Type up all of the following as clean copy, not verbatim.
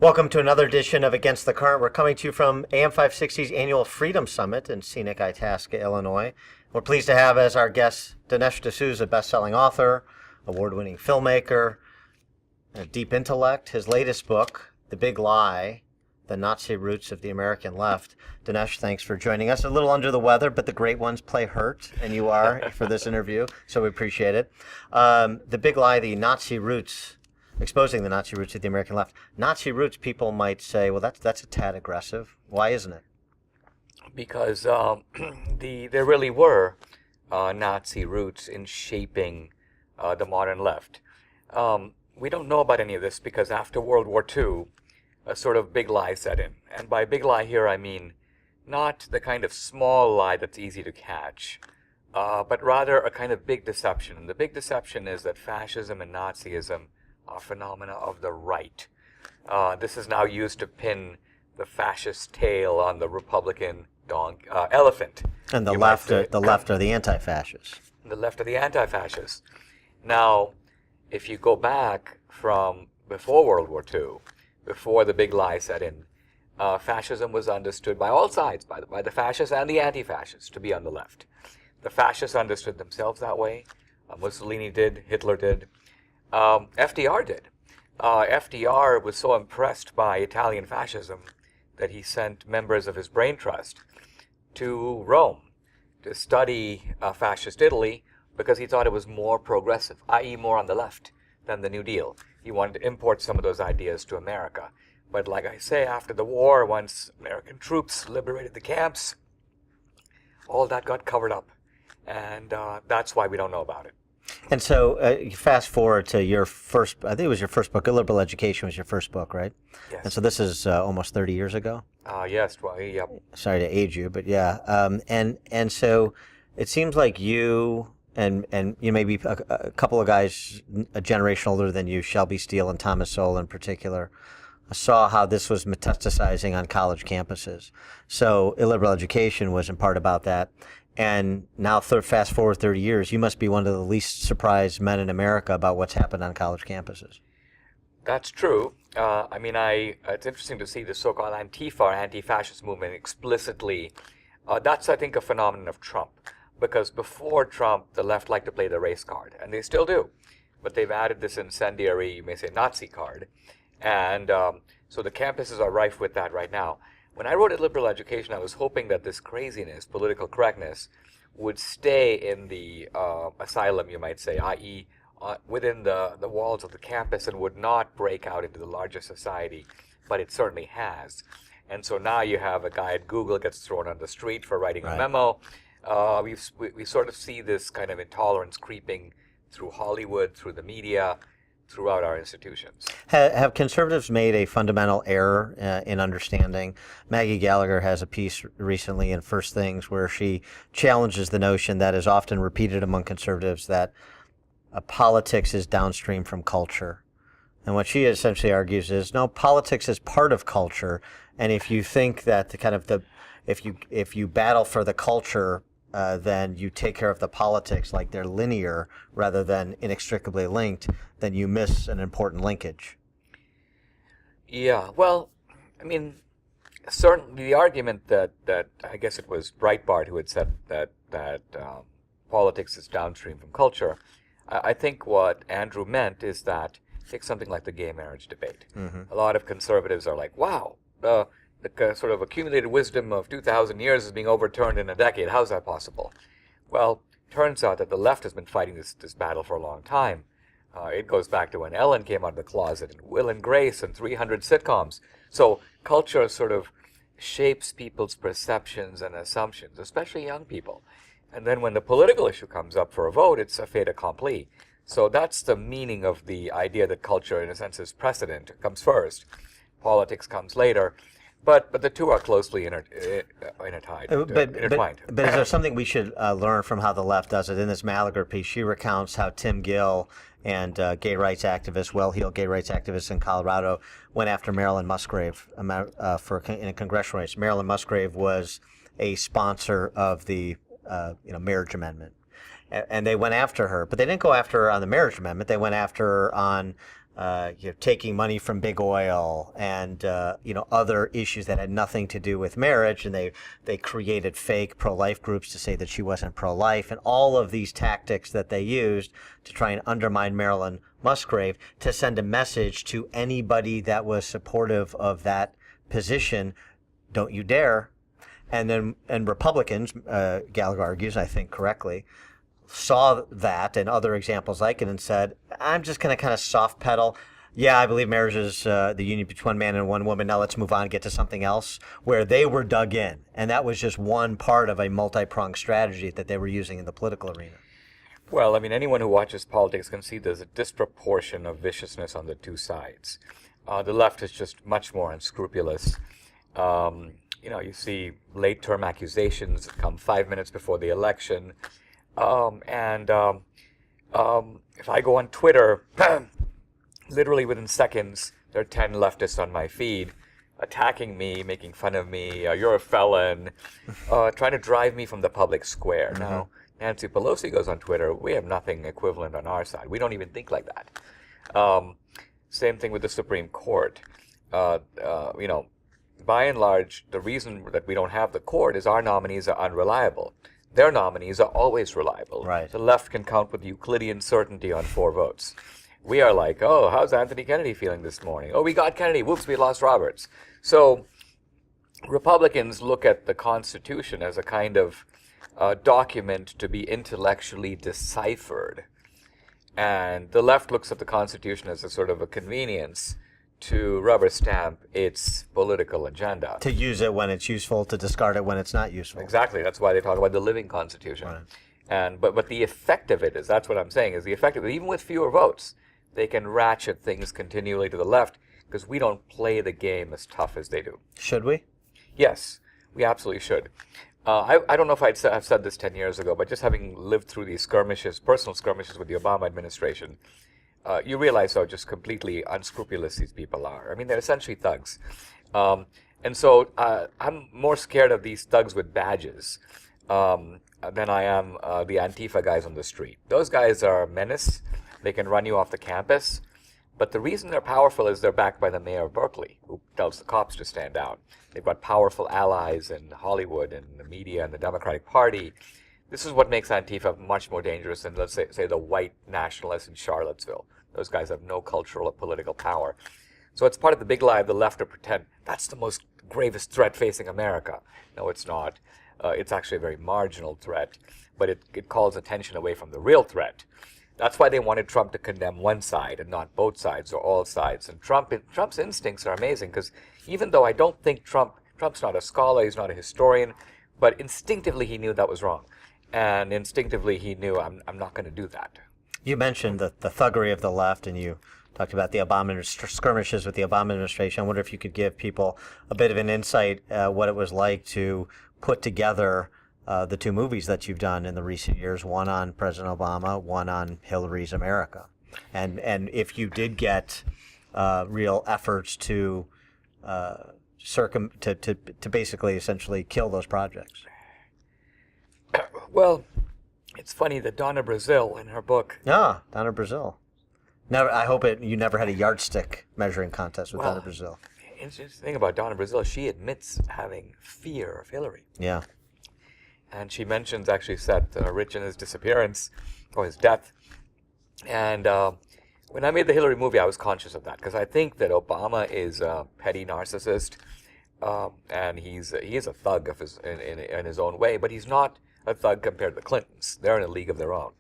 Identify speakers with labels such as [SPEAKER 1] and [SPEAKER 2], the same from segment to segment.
[SPEAKER 1] Welcome to another edition of Against the Current. We're coming to you from AM 560's annual Freedom Summit in scenic Itasca, Illinois. We're pleased to have as our guest Dinesh D'Souza, best-selling author, award-winning filmmaker, a deep intellect. His latest book, The Big Lie, The Nazi Roots of the American Left. Dinesh, thanks for joining us. A little under the weather, but the great ones play hurt, and you are for this interview, so we appreciate it. The Big Lie, The Nazi Roots, exposing the Nazi roots of the American left. Nazi roots, people might say, well, that's a tad aggressive. Why isn't it?
[SPEAKER 2] Because there really were Nazi roots in shaping the modern left. We don't know about any of this because after World War II, a sort of big lie set in. And by big lie here, I mean not the kind of small lie that's easy to catch, but rather a kind of big deception. And the big deception is that fascism and Nazism are phenomena of the right. This is now used to pin the fascist tail on the Republican elephant.
[SPEAKER 1] And the left are the anti-fascists.
[SPEAKER 2] The left are the anti-fascists. Now, if you go back from before World War II, before the big lie set in, fascism was understood by all sides, by the fascists and the anti-fascists, to be on the left. The fascists understood themselves that way. Mussolini did, Hitler did. FDR did. FDR was so impressed by Italian fascism that he sent members of his brain trust to Rome to study fascist Italy because he thought it was more progressive, i.e. more on the left than the New Deal. He wanted to import some of those ideas to America. But like I say, after the war, once American troops liberated the camps, all that got covered up. And that's why we don't know about it.
[SPEAKER 1] And so you fast forward to your first, I think it was your first book, Illiberal Education was your first book, right?
[SPEAKER 2] Yes.
[SPEAKER 1] And so this is almost 30 years ago?
[SPEAKER 2] Yes, well, yep.
[SPEAKER 1] Sorry to age you, but yeah. And so it seems like you and you maybe a couple of guys a generation older than you, Shelby Steele and Thomas Sowell in particular, saw how this was metastasizing on college campuses. So Illiberal Education was in part about that. And now, fast forward 30 years, you must be one of the least surprised men in America about what's happened on college campuses.
[SPEAKER 2] That's true. It's interesting to see the so-called Antifa, or anti-fascist movement explicitly. That's, I think, a phenomenon of Trump. Because before Trump, the left liked to play the race card, and they still do. But they've added this incendiary, you may say, Nazi card. And so the campuses are rife with that right now. When I wrote Illiberal Education, I was hoping that this craziness, political correctness, would stay in the asylum, you might say, i.e. Within the walls of the campus and would not break out into the larger society, but it certainly has. And so now you have a guy at Google gets thrown on the street for writing a memo. We sort of see this kind of intolerance creeping through Hollywood, through the media, throughout our institutions.
[SPEAKER 1] Have conservatives made a fundamental error in understanding? Maggie Gallagher has a piece recently in First Things where she challenges the notion that is often repeated among conservatives that politics is downstream from culture. And what she essentially argues is, no, politics is part of culture. And if you think that if you battle for the culture, then you take care of the politics like they're linear rather than inextricably linked, then you miss an important linkage.
[SPEAKER 2] Yeah, well, I mean, certainly the argument that I guess it was Breitbart who had said that politics is downstream from culture. I think what Andrew meant is that, take something like the gay marriage debate. Mm-hmm. A lot of conservatives are like, wow, the sort of accumulated wisdom of 2,000 years is being overturned in a decade. How's that possible? Well, turns out that the left has been fighting this battle for a long time. It goes back to when Ellen came out of the closet, and Will and Grace, and 300 sitcoms. So culture sort of shapes people's perceptions and assumptions, especially young people. And then when the political issue comes up for a vote, it's a fait accompli. So that's the meaning of the idea that culture, in a sense, is precedent. It comes first. Politics comes later. But the two are closely intertwined.
[SPEAKER 1] But is there something we should learn from how the left does it? In this Gallagher piece, she recounts how Tim Gill and gay rights activists, well-heeled gay rights activists in Colorado, went after Marilyn Musgrave in a congressional race. Marilyn Musgrave was a sponsor of the marriage amendment. And they went after her, but they didn't go after her on the marriage amendment. They went after her on taking money from big oil and other issues that had nothing to do with marriage, and they created fake pro-life groups to say that she wasn't pro-life, and all of these tactics that they used to try and undermine Marilyn Musgrave to send a message to anybody that was supportive of that position: don't you dare. And Republicans, Gallagher argues, I think correctly, saw that and other examples like it and said, I'm just going to kind of soft pedal. Yeah, I believe marriage is the union between one man and one woman. Now let's move on and get to something else, where they were dug in. And that was just one part of a multi-pronged strategy that they were using in the political arena.
[SPEAKER 2] Well, I mean, anyone who watches politics can see there's a disproportion of viciousness on the two sides. The left is just much more unscrupulous. You see late-term accusations that come 5 minutes before the election. If I go on Twitter, literally within seconds, there are 10 leftists on my feed attacking me, making fun of me, you're a felon, trying to drive me from the public square. Mm-hmm. Now, Nancy Pelosi goes on Twitter, we have nothing equivalent on our side. We don't even think like that. Same thing with the Supreme Court. By and large, the reason that we don't have the court is our nominees are unreliable. Their nominees are always reliable.
[SPEAKER 1] Right.
[SPEAKER 2] The left can count with Euclidean certainty on 4 votes. We are like, oh, how's Anthony Kennedy feeling this morning? Oh, we got Kennedy. Whoops, we lost Roberts. So Republicans look at the Constitution as a kind of document to be intellectually deciphered. And the left looks at the Constitution as a sort of a convenience to rubber stamp its political agenda.
[SPEAKER 1] To use it when it's useful, to discard it when it's not useful.
[SPEAKER 2] Exactly. That's why they talk about the living Constitution. Right. But the effect of it is, that's what I'm saying, is the effect of it, even with fewer votes, they can ratchet things continually to the left because we don't play the game as tough as they do.
[SPEAKER 1] Should we?
[SPEAKER 2] Yes, we absolutely should. I don't know if I've said this 10 years ago, but just having lived through these skirmishes, personal skirmishes with the Obama administration, you realize how just completely unscrupulous these people are. I mean, they're essentially thugs. And so I'm more scared of these thugs with badges than I am the Antifa guys on the street. Those guys are a menace. They can run you off the campus. But the reason they're powerful is they're backed by the mayor of Berkeley, who tells the cops to stand down. They've got powerful allies in Hollywood and the media and the Democratic Party. This is what makes Antifa much more dangerous than, let's say the white nationalists in Charlottesville. Those guys have no cultural or political power. So it's part of the big lie of the left to pretend that's the most gravest threat facing America. No, it's not. It's actually a very marginal threat, but it calls attention away from the real threat. That's why they wanted Trump to condemn one side and not both sides or all sides. And Trump's instincts are amazing, because even though I don't think Trump's not a scholar, he's not a historian, but instinctively he knew that was wrong. And instinctively he knew, I'm not going to do that.
[SPEAKER 1] You mentioned the thuggery of the left, and you talked about the Obama skirmishes with the Obama administration. I wonder if you could give people a bit of an insight what it was like to put together the 2 movies that you've done in the recent years, one on President Obama, one on Hillary's America. And if you did get real efforts to to basically essentially kill those projects.
[SPEAKER 2] Well, it's funny that Donna Brazile in her book.
[SPEAKER 1] Ah, Donna Brazile. Never. I hope you never had a yardstick measuring contest with Donna Brazile.
[SPEAKER 2] Interesting thing about Donna Brazile, she admits having fear of Hillary.
[SPEAKER 1] Yeah.
[SPEAKER 2] And she mentions actually Seth Rich and his disappearance, or his death. And when I made the Hillary movie, I was conscious of that, because I think that Obama is a petty narcissist, and he is a thug in his own way, but he's not a thug compared to the Clintons. They're in a league of their own.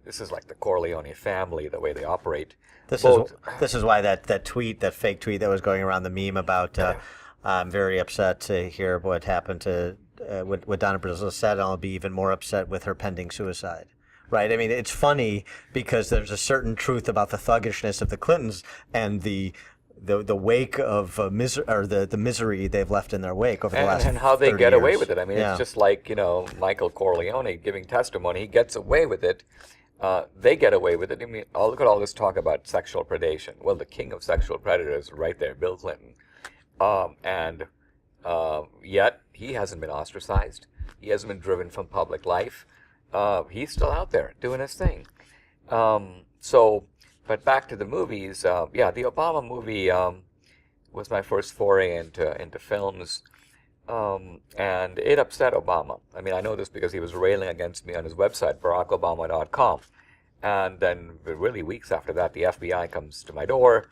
[SPEAKER 2] This is like the Corleone family, the way they operate.
[SPEAKER 1] This is why that fake tweet that was going around, the meme about I'm very upset to hear what happened to what Donna Brazile said, and I'll be even more upset with her pending suicide. Right? I mean, it's funny because there's a certain truth about the thuggishness of the Clintons and the wake of the misery they've left in their wake over the last 30 years.
[SPEAKER 2] And how they get away with it. I mean, it's just like, Michael Corleone giving testimony. He gets away with it. They get away with it. I mean, look at all this talk about sexual predation. Well, the king of sexual predators right there, Bill Clinton. Yet, he hasn't been ostracized. He hasn't been driven from public life. He's still out there doing his thing. So But back to the movies. Yeah, the Obama movie was my first foray into films, and it upset Obama. I mean, I know this because he was railing against me on his website, BarackObama.com. And then, really weeks after that, the FBI comes to my door.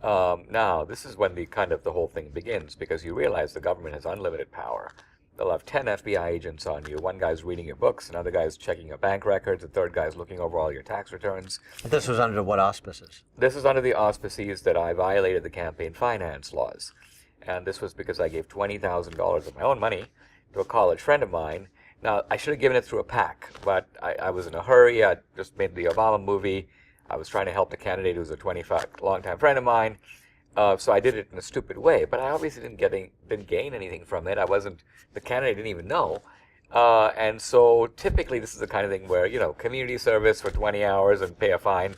[SPEAKER 2] Now, this is when the whole thing begins, because you realize the government has unlimited power. They'll have 10 FBI agents on you. One guy's reading your books, another guy's checking your bank records, a third guy's looking over all your tax returns.
[SPEAKER 1] This was under what auspices?
[SPEAKER 2] This is under the auspices that I violated the campaign finance laws. And this was because I gave $20,000 of my own money to a college friend of mine. Now, I should have given it through a PAC, but I was in a hurry. I just made the Obama movie. I was trying to help the candidate who's a 25 longtime friend of mine. So I did it in a stupid way, but I obviously didn't gain anything from it. The candidate didn't even know. And so typically this is the kind of thing where, community service for 20 hours and pay a fine.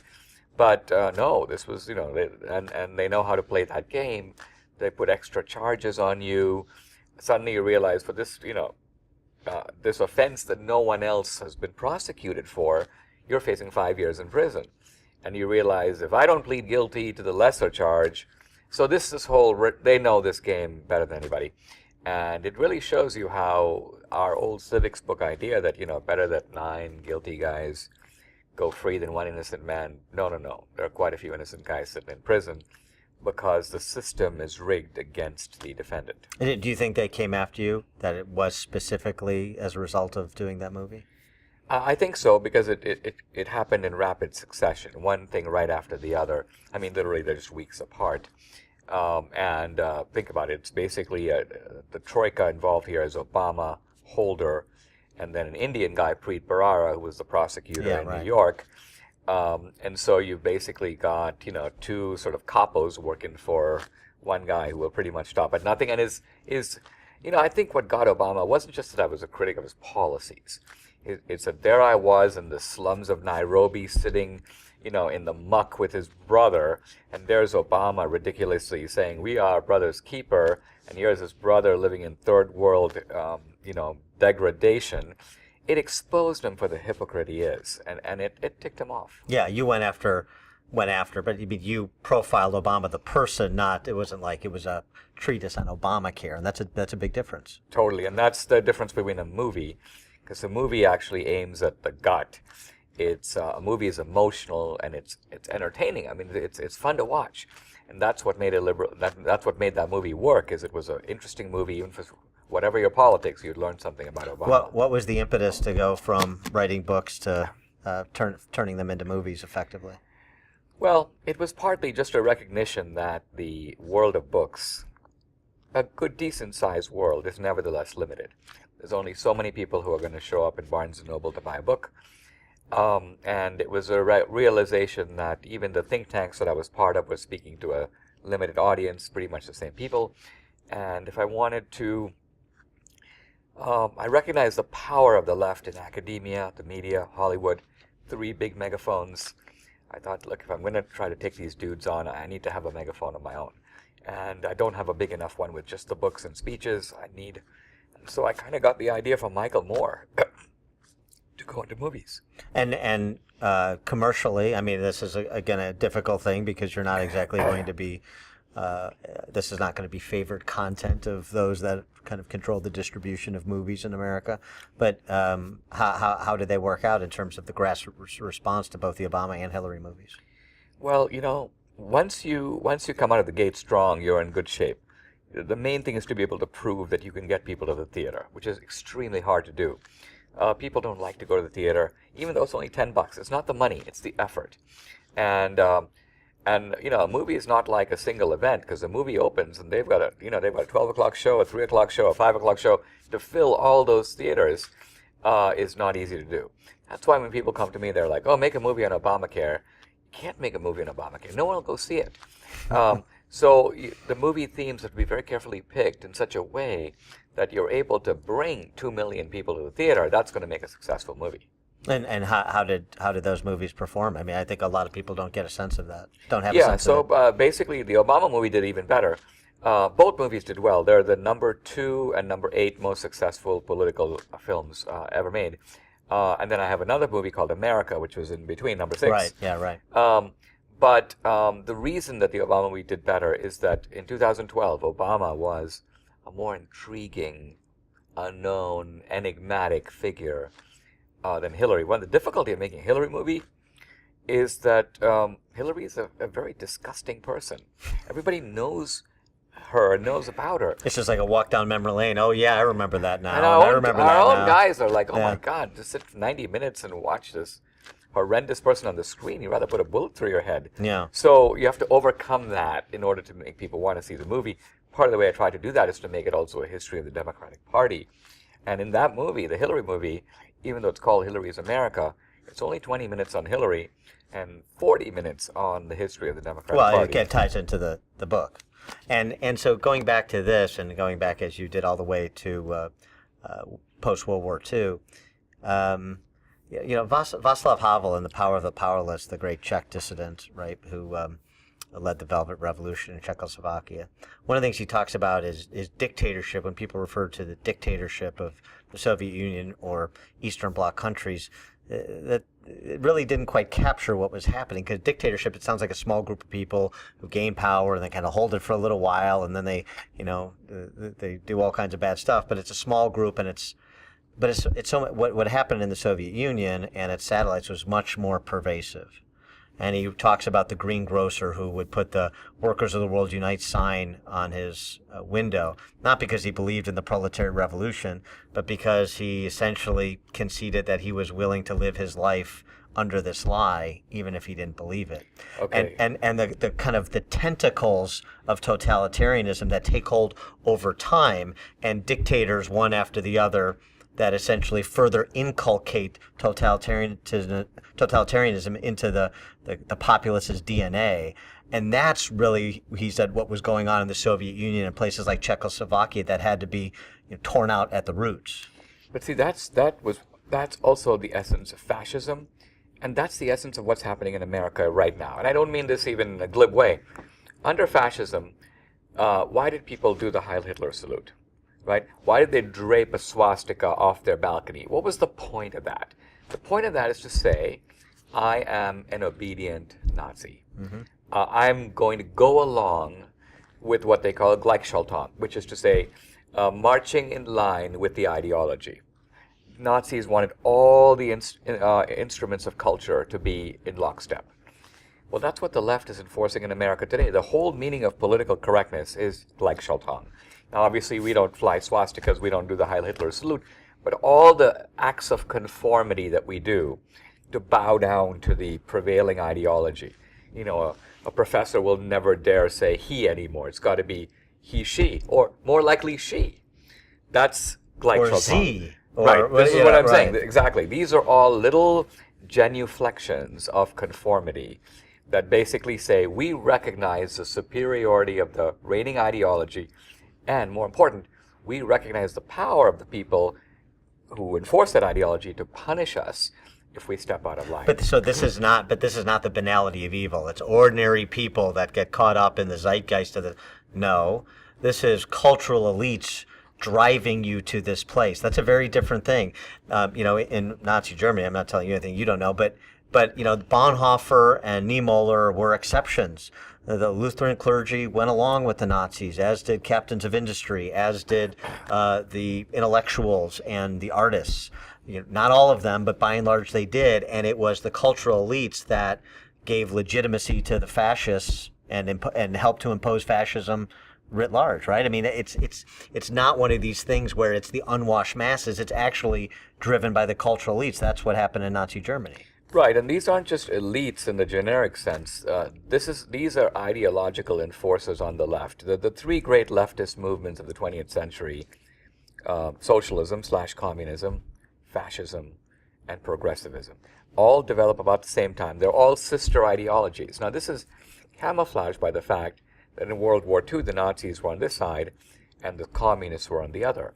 [SPEAKER 2] But no, this was, and they know how to play that game. They put extra charges on you. Suddenly you realize for this, this offense that no one else has been prosecuted for, you're facing 5 years in prison. And you realize if I don't plead guilty to the lesser charge, so this whole, they know this game better than anybody. And it really shows you how our old civics book idea that, better that 9 guilty guys go free than 1 innocent man. No. There are quite a few innocent guys sitting in prison because the system is rigged against the defendant.
[SPEAKER 1] And do you think they came after you, that it was specifically as a result of doing that movie?
[SPEAKER 2] I think so, because it happened in rapid succession, one thing right after the other. I mean, literally, they're just weeks apart. And think about it. It's basically the troika involved here is Obama, Holder, and then an Indian guy, Preet Bharara, who was the prosecutor in New York. And so you've basically got, 2 sort of capos working for one guy who will pretty much stop at nothing. And I think what got Obama wasn't just that I was a critic of his policies. It's that there I was in the slums of Nairobi sitting, in the muck with his brother, and there's Obama ridiculously saying, we are brother's keeper, and here's his brother living in third world, degradation. It exposed him for the hypocrite he is, and it ticked him off.
[SPEAKER 1] Yeah, you went after, but you profiled Obama the person, it wasn't like it was a treatise on Obamacare, and that's a big difference.
[SPEAKER 2] Totally, and that's the difference between a movie, because the movie actually aims at the gut. A movie is emotional and it's entertaining. I mean, it's fun to watch, and that's what made that's what made that movie work. Is it was an interesting movie, even for whatever your politics, you'd learn something about Obama.
[SPEAKER 1] What was the impetus to go from writing books to turning them into movies effectively?
[SPEAKER 2] Well, it was partly just a recognition that the world of books, a good, decent-sized world, is nevertheless limited. There's only so many people who are going to show up in Barnes & Noble to buy a book. And it was a realization that even the think tanks that I was part of were speaking to a limited audience, pretty much the same people. And if I wanted to, I recognized the power of the left in academia, the media, Hollywood, 3 big megaphones. I thought, look, if I'm going to try to take these dudes on, I need to have a megaphone of my own. And I don't have a big enough one with just the books and speeches. So I kind of got the idea from Michael Moore to go into movies.
[SPEAKER 1] And commercially, I mean, this is again a difficult thing because you're not exactly going to be. This is not going to be favored content of those that kind of control the distribution of movies in America. But how did they work out in terms of the grassroots response to both the Obama and Hillary movies?
[SPEAKER 2] Well, once you come out of the gate strong, you're in good shape. The main thing is to be able to prove that you can get people to the theater, which is extremely hard to do. People don't like to go to the theater, even though it's only $10. It's not the money; it's the effort. And a movie is not like a single event, because the movie opens and they've got a 12 o'clock show, a 3 o'clock show, a 5 o'clock show. To fill all those theaters is not easy to do. That's why when people come to me, they're like, "Oh, make a movie on Obamacare." You can't make a movie on Obamacare. No one will go see it. So the movie themes have to be very carefully picked in such a way that you're able to bring 2 million people to the theater. That's going to make a successful movie.
[SPEAKER 1] And how did those movies perform? I mean, I think a lot of people don't get a sense of that. Don't have a sense of it.
[SPEAKER 2] Yeah, so basically the Obama movie did even better. Both movies did well. They're the number 2 and number 8 most successful political films ever made. And then I have another movie called America, which was in between, number 6.
[SPEAKER 1] Right, yeah, right.
[SPEAKER 2] But the reason that the Obama movie did better is that in 2012, Obama was a more intriguing, unknown, enigmatic figure than Hillary. One of the difficulty of making a Hillary movie is that Hillary is a very disgusting person. Everybody knows her, knows about her.
[SPEAKER 1] It's just like a walk down memory lane. Oh yeah, I remember that now.
[SPEAKER 2] And
[SPEAKER 1] I remember that
[SPEAKER 2] our own
[SPEAKER 1] now.
[SPEAKER 2] guys are like, oh
[SPEAKER 1] Yeah.
[SPEAKER 2] my God, just sit for 90 minutes and watch this horrendous person on the screen. You'd rather put a bullet through your head.
[SPEAKER 1] Yeah.
[SPEAKER 2] So you have to overcome that in order to make people want to see the movie. Part of the way I try to do that is to make it also a history of the Democratic Party. And in that movie, the Hillary movie, even though it's called Hillary's America, it's only 20 minutes on Hillary and 40 minutes on the history of the Democratic
[SPEAKER 1] Well,
[SPEAKER 2] Party.
[SPEAKER 1] it ties into the book. And so going back to this, and going back as you did all the way to post-World War II, Václav Havel in The Power of the Powerless, the great Czech dissident, right, who led the Velvet Revolution in Czechoslovakia. One of the things he talks about is dictatorship. When people refer to the dictatorship of the Soviet Union or Eastern Bloc countries, that it really didn't quite capture what was happening, because dictatorship, it sounds like a small group of people who gain power and they kind of hold it for a little while, and then they do all kinds of bad stuff. But it's a small group, and it's so what happened in the Soviet Union and its satellites was much more pervasive. And he talks about the greengrocer who would put the Workers of the World Unite sign on his window, not because he believed in the proletariat revolution, but because he essentially conceded that he was willing to live his life under this lie, even if he didn't believe it.
[SPEAKER 2] Okay.
[SPEAKER 1] And the kind of the tentacles of totalitarianism that take hold over time, and dictators one after the other that essentially further inculcate totalitarianism into the populace's DNA. And that's really, he said, what was going on in the Soviet Union and places like Czechoslovakia that had to be torn out at the roots.
[SPEAKER 2] But see, that's also the essence of fascism, and that's the essence of what's happening in America right now. And I don't mean this even in a glib way. Under fascism, why did people do the Heil Hitler salute? Right? Why did they drape a swastika off their balcony? What was the point of that? The point of that is to say, I am an obedient Nazi. Mm-hmm. I'm going to go along with what they call a Gleichschaltung, which is to say, marching in line with the ideology. Nazis wanted all the instruments of culture to be in lockstep. Well, that's what the left is enforcing in America today. The whole meaning of political correctness is Gleichschaltung. Now, obviously, we don't fly swastikas, we don't do the Heil Hitler salute, but all the acts of conformity that we do to bow down to the prevailing ideology. A professor will never dare say he anymore. It's got to be he, she, or more likely she. That's Gleichschaltung.
[SPEAKER 1] Or Z.
[SPEAKER 2] Right, this is what I'm saying. Exactly. These are all little genuflections of conformity that basically say we recognize the superiority of the reigning ideology, and more important, we recognize the power of the people who enforce that ideology to punish us if we step out of line.
[SPEAKER 1] But this is not the banality of evil. It's ordinary people that get caught up in the zeitgeist of the. No, this is cultural elites driving you to this place. That's a very different thing. In Nazi Germany, I'm not telling you anything you don't know, but Bonhoeffer and Niemöller were exceptions. The Lutheran clergy went along with the Nazis, as did captains of industry, as did the intellectuals and the artists. Not all of them, but by and large they did. And it was the cultural elites that gave legitimacy to the fascists and helped to impose fascism writ large, right? I mean, it's not one of these things where it's the unwashed masses. It's actually driven by the cultural elites. That's what happened in Nazi Germany.
[SPEAKER 2] Right, and these aren't just elites in the generic sense. These are ideological enforcers on the left. The three great leftist movements of the 20th century, socialism/communism, fascism, and progressivism, all develop about the same time. They're all sister ideologies. Now, this is camouflaged by the fact that in World War II, the Nazis were on this side and the communists were on the other.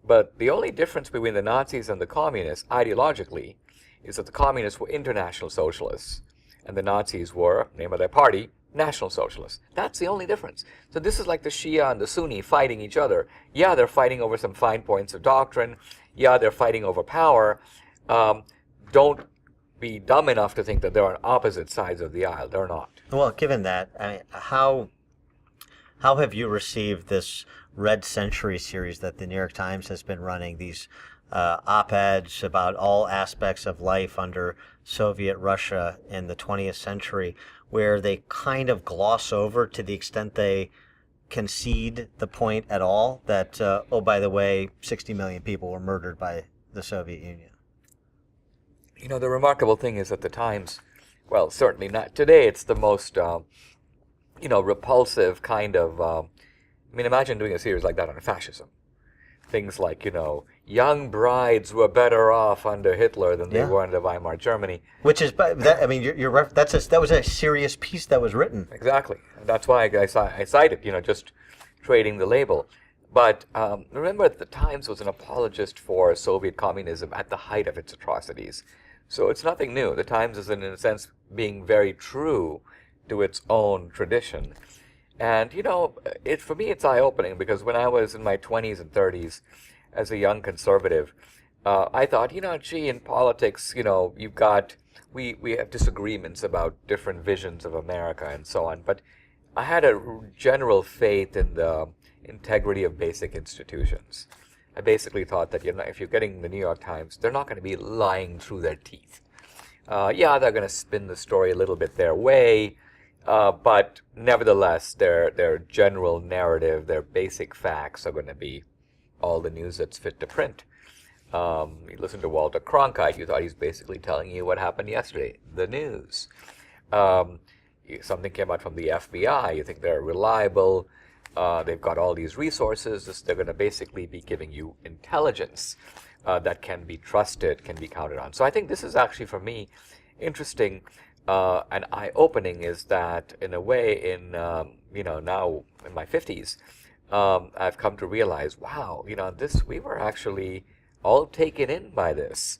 [SPEAKER 2] But the only difference between the Nazis and the communists, ideologically, is that the communists were international socialists and the Nazis were, name of their party, National Socialists. That's the only difference. So this is like the Shia and the Sunni fighting each other. Yeah, they're fighting over some fine points of doctrine. Yeah, they're fighting over power. Don't be dumb enough to think that they're on opposite sides of the aisle. They're not.
[SPEAKER 1] Well, given that, I mean, how have you received this Red Century series that the New York Times has been running? These op-eds about all aspects of life under Soviet Russia in the 20th century, where they kind of gloss over, to the extent they concede the point at all, that, oh, by the way, 60 million people were murdered by the Soviet Union.
[SPEAKER 2] You know, the remarkable thing is that the Times, well, certainly not today, it's the most, repulsive kind of, I mean, imagine doing a series like that on fascism. Things like, young brides were better off under Hitler than they were under Weimar Germany.
[SPEAKER 1] Which is, that, I mean, that was a serious piece that was written.
[SPEAKER 2] Exactly. That's why I cited, just trading the label. But remember, the Times was an apologist for Soviet communism at the height of its atrocities. So it's nothing new. The Times is, in a sense, being very true to its own tradition. And, for me, it's eye-opening, because when I was in my 20s and 30s, as a young conservative, I thought, in politics, we have disagreements about different visions of America and so on. But I had a general faith in the integrity of basic institutions. I basically thought that, if you're getting the New York Times, they're not going to be lying through their teeth. They're going to spin the story a little bit their way, but nevertheless, their general narrative, their basic facts are going to be all the news that's fit to print. You listen to Walter Cronkite, you thought he's basically telling you what happened yesterday, the news. Something came out from the FBI, you think they're reliable, they've got all these resources, they're going to basically be giving you intelligence that can be trusted, can be counted on. So I think this is actually, for me, interesting and eye-opening, is that in a way, now in my 50s, I've come to realize, wow, we were actually all taken in by this.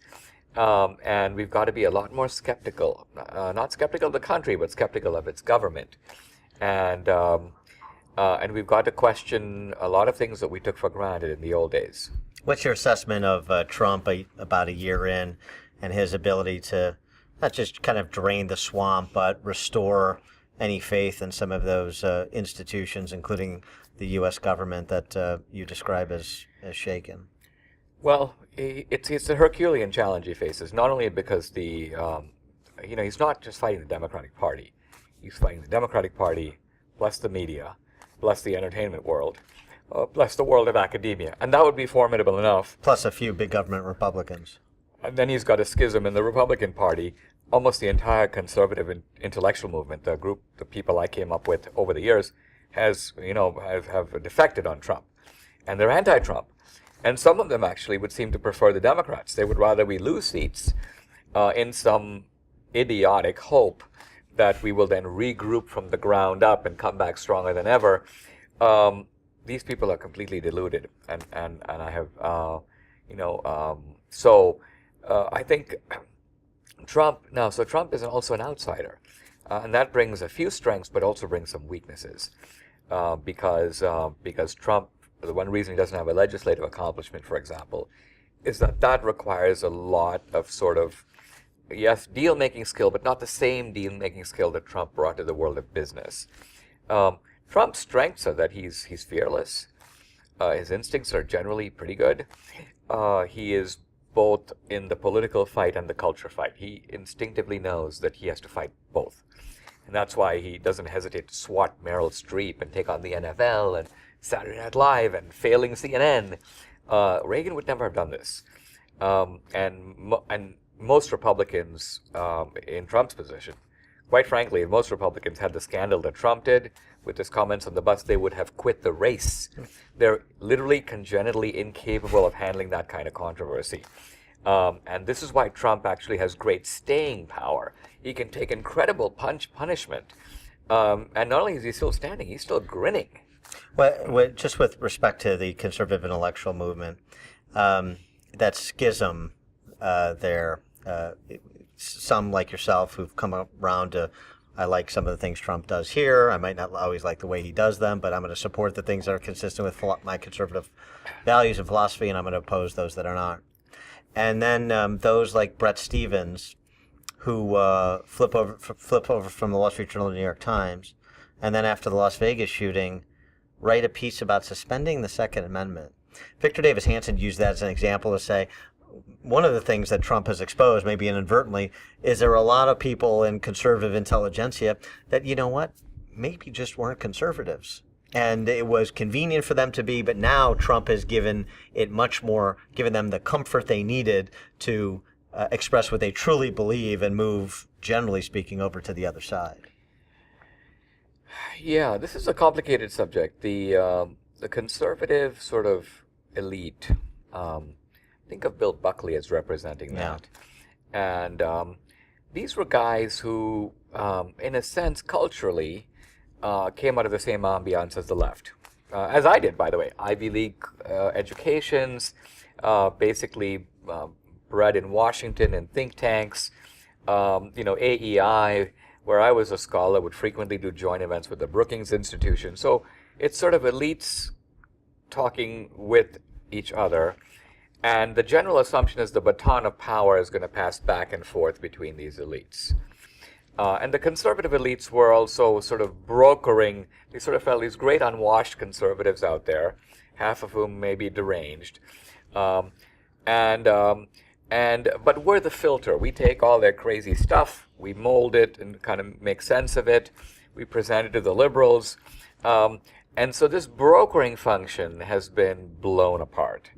[SPEAKER 2] And we've got to be a lot more skeptical, not skeptical of the country, but skeptical of its government. And we've got to question a lot of things that we took for granted in the old days.
[SPEAKER 1] What's your assessment of Trump about a year in, and his ability to not just kind of drain the swamp, but restore any faith in some of those institutions, including the U.S. government that you describe as shaken?
[SPEAKER 2] Well, it's a Herculean challenge he faces, not only because he's not just fighting the Democratic Party. He's fighting the Democratic Party, plus the media, plus the entertainment world, plus the world of academia. And that would be formidable enough.
[SPEAKER 1] Plus a few big government Republicans.
[SPEAKER 2] And then he's got a schism in the Republican Party. Almost the entire conservative intellectual movement, the people I came up with over the years, have defected on Trump. And they're anti-Trump. And some of them actually would seem to prefer the Democrats. They would rather we lose seats in some idiotic hope that we will then regroup from the ground up and come back stronger than ever. These people are completely deluded. And I have, I think Trump is also an outsider. And that brings a few strengths, but also brings some weaknesses. Because Trump, the one reason he doesn't have a legislative accomplishment, for example, is that requires a lot of sort of, yes, deal-making skill, but not the same deal-making skill that Trump brought to the world of business. Trump's strengths are that he's fearless. His instincts are generally pretty good. He is both in the political fight and the culture fight. He instinctively knows that he has to fight both. And that's why he doesn't hesitate to swat Meryl Streep and take on the NFL and Saturday Night Live and failing CNN. Reagan would never have done this. And most Republicans in Trump's position, quite frankly, if most Republicans had the scandal that Trump did with his comments on the bus, they would have quit the race. They're literally congenitally incapable of handling that kind of controversy. And this is why Trump actually has great staying power. He can take incredible punishment. And not only is he still standing, he's still grinning.
[SPEAKER 1] Well, just with respect to the conservative intellectual movement, that schism there, some like yourself who've come around to, I like some of the things Trump does here. I might not always like the way he does them, but I'm going to support the things that are consistent with my conservative values and philosophy, and I'm going to oppose those that are not. And then those like Bret Stephens, who flip over from the Wall Street Journal to the New York Times, and then after the Las Vegas shooting, write a piece about suspending the Second Amendment. Victor Davis Hanson used that as an example to say, one of the things that Trump has exposed, maybe inadvertently, is there are a lot of people in conservative intelligentsia that, you know what, maybe just weren't conservatives. And it was convenient for them to be, but now Trump has given them the comfort they needed to express what they truly believe and move, generally speaking, over to the other side.
[SPEAKER 2] Yeah, this is a complicated subject. The conservative sort of elite. Think of Bill Buckley as representing that. And these were guys who, in a sense, culturally, came out of the same ambiance as the left. As I did, by the way. Ivy League educations, basically bred in Washington in think tanks. AEI, where I was a scholar, would frequently do joint events with the Brookings Institution. So it's sort of elites talking with each other. And the general assumption is the baton of power is going to pass back and forth between these elites. And the conservative elites were also sort of brokering. They sort of felt these great unwashed conservatives out there, half of whom may be deranged. But we're the filter. We take all their crazy stuff, we mold it and kind of make sense of it. We present it to the liberals. And so this brokering function has been blown apart.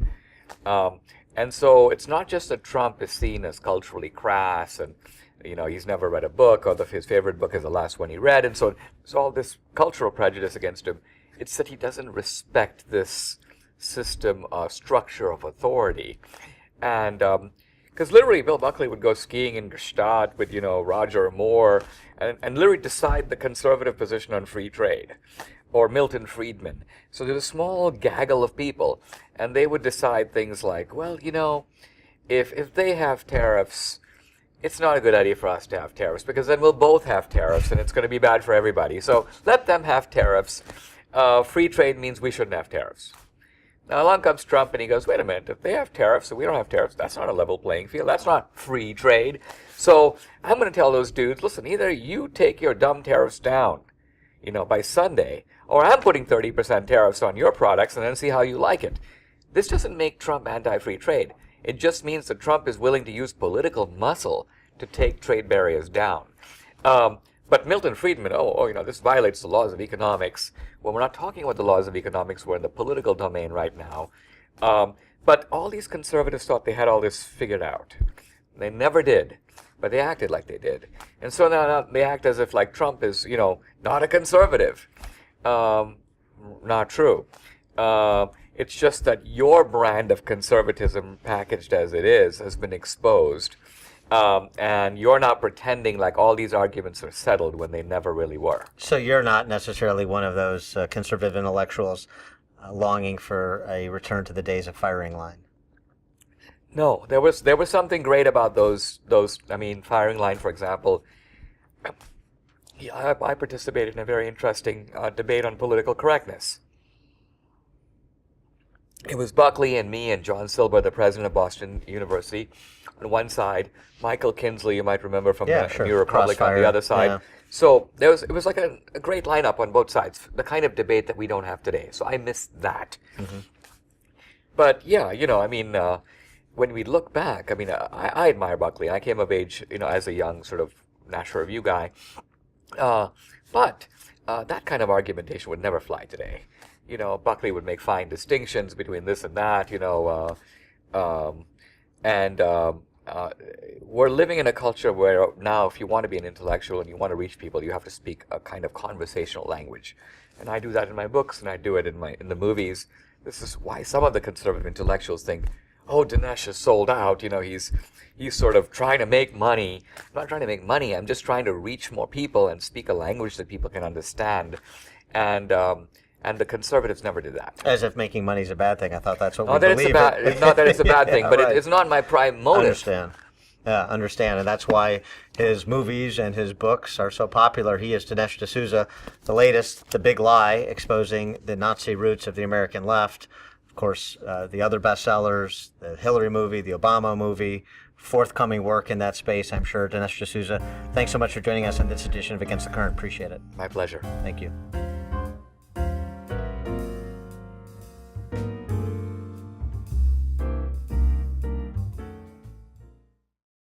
[SPEAKER 2] And so it's not just that Trump is seen as culturally crass and, he's never read a book, or his favorite book is the last one he read, and so there's all this cultural prejudice against him. It's that he doesn't respect this system, structure of authority. And because literally Bill Buckley would go skiing in Gstaad with, Roger Moore and literally decide the conservative position on free trade, or Milton Friedman. So there's a small gaggle of people, and they would decide things like, well, if they have tariffs, it's not a good idea for us to have tariffs, because then we'll both have tariffs, and it's going to be bad for everybody. So let them have tariffs. Free trade means we shouldn't have tariffs. Now along comes Trump, and he goes, wait a minute, if they have tariffs and we don't have tariffs, that's not a level playing field. That's not free trade. So I'm going to tell those dudes, listen, either you take your dumb tariffs down, by Sunday, or I'm putting 30% tariffs on your products and then see how you like it. This doesn't make Trump anti-free trade. It just means that Trump is willing to use political muscle to take trade barriers down. But Milton Friedman, this violates the laws of economics. Well, we're not talking about the laws of economics. We're in the political domain right now. But all these conservatives thought they had all this figured out. They never did, but they acted like they did. And so now they act as if like Trump is, not a conservative. Not true. It's just that your brand of conservatism, packaged as it is, has been exposed. And you're not pretending like all these arguments are settled when they never really were. So
[SPEAKER 1] you're not necessarily one of those conservative intellectuals longing for a return to the days of firing line.
[SPEAKER 2] No, there was something great about those. Firing line, for example. Yeah, I participated in a very interesting debate on political correctness. It was Buckley and me and John Silber, the president of Boston University, on one side. Michael Kinsley, you might remember from the New Republic, on the other side. Yeah. So it was like a great lineup on both sides, the kind of debate that we don't have today. So I missed that. Mm-hmm. But yeah, when we look back, I admire Buckley. I came of age, as a young sort of National Review guy. But that kind of argumentation would never fly today. Buckley would make fine distinctions between this and that, we're living in a culture where now if you want to be an intellectual and you want to reach people, you have to speak a kind of conversational language. And I do that in my books, and I do it in the movies. This is why some of the conservative intellectuals think, oh, Dinesh is sold out, he's sort of trying to make money. I'm not trying to make money, I'm just trying to reach more people and speak a language that people can understand. And the conservatives never did that.
[SPEAKER 1] As if making money is a bad thing. I thought that's what we believe.
[SPEAKER 2] Not that it's a bad thing, but it's not my prime motive.
[SPEAKER 1] Understand. And that's why his movies and his books are so popular. He is Dinesh D'Souza. The latest, The Big Lie, exposing the Nazi roots of the American left. Of course, the other bestsellers, the Hillary movie, the Obama movie, forthcoming work in that space, I'm sure. Dinesh D'Souza, thanks so much for joining us on this edition of Against the Current. Appreciate it.
[SPEAKER 2] My pleasure.
[SPEAKER 1] Thank you.